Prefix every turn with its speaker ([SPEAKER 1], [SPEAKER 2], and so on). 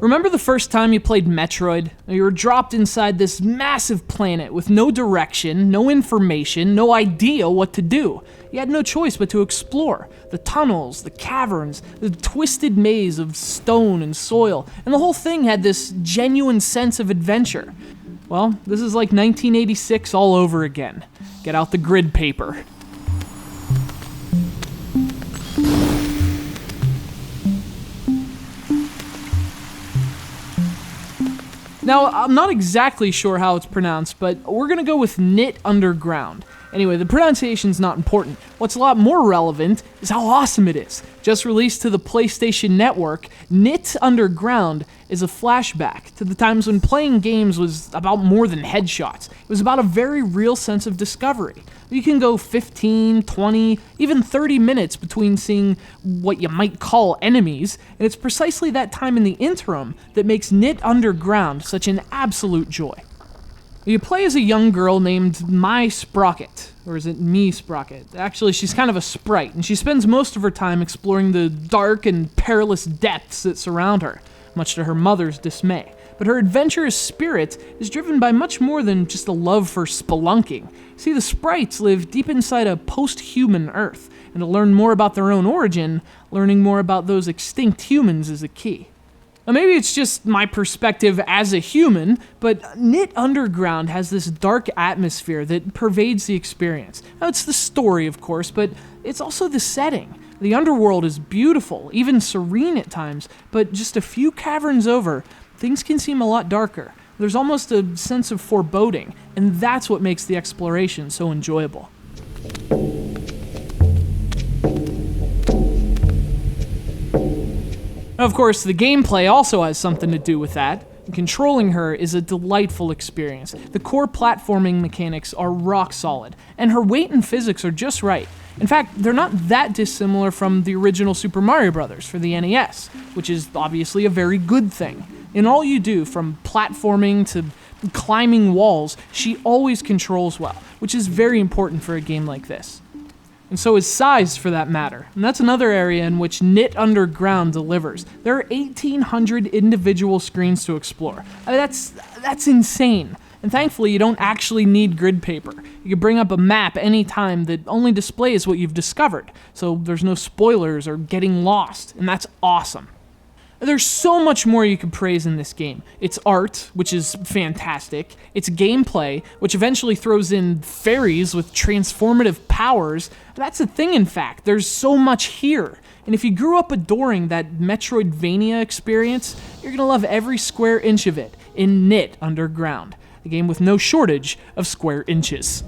[SPEAKER 1] Remember the first time you played Metroid? You were dropped inside this massive planet with no direction, no information, no idea what to do. You had no choice but to explore. The tunnels, the caverns, the twisted maze of stone and soil, and the whole thing had this genuine sense of adventure. Well, this is like 1986 all over again. Get out the grid paper. Now, I'm not exactly sure how it's pronounced, but we're gonna go with Knytt Underground. Anyway, the pronunciation's not important. What's a lot more relevant is how awesome it is. Just released to the PlayStation Network, Knytt Underground is a flashback to the times when playing games was about more than headshots. It was about a very real sense of discovery. You can go 15, 20, even 30 minutes between seeing what you might call enemies, and it's precisely that time in the interim that makes Knytt Underground such an absolute joy. You play as a young girl named My Sprocket, or is it Me Sprocket? Actually, she's kind of a sprite, and she spends most of her time exploring the dark and perilous depths that surround her, much to her mother's dismay. But her adventurous spirit is driven by much more than just a love for spelunking. See, the sprites live deep inside a post-human Earth, and to learn more about their own origin, learning more about those extinct humans is a key. Now, maybe it's just my perspective as a human, but Knytt Underground has this dark atmosphere that pervades the experience. Now, it's the story, of course, but it's also the setting. The underworld is beautiful, even serene at times, but just a few caverns over, things can seem a lot darker. There's almost a sense of foreboding, and that's what makes the exploration so enjoyable. Of course, the gameplay also has something to do with that. Controlling her is a delightful experience. The core platforming mechanics are rock solid, and her weight and physics are just right. In fact, they're not that dissimilar from the original Super Mario Bros. For the NES, which is obviously a very good thing. In all you do, from platforming to climbing walls, she always controls well, which is very important for a game like this. And so is size, for that matter. And that's another area in which Knytt Underground delivers. There are 1,800 individual screens to explore. I mean, that's insane. And thankfully, you don't actually need grid paper. You can bring up a map anytime that only displays what you've discovered, so there's no spoilers or getting lost, and that's awesome. There's so much more you could praise in this game. Its art, which is fantastic, its gameplay, which eventually throws in fairies with transformative powers. That's a thing, in fact. There's so much here. And if you grew up adoring that Metroidvania experience, you're gonna love every square inch of it in Knytt Underground, a game with no shortage of square inches.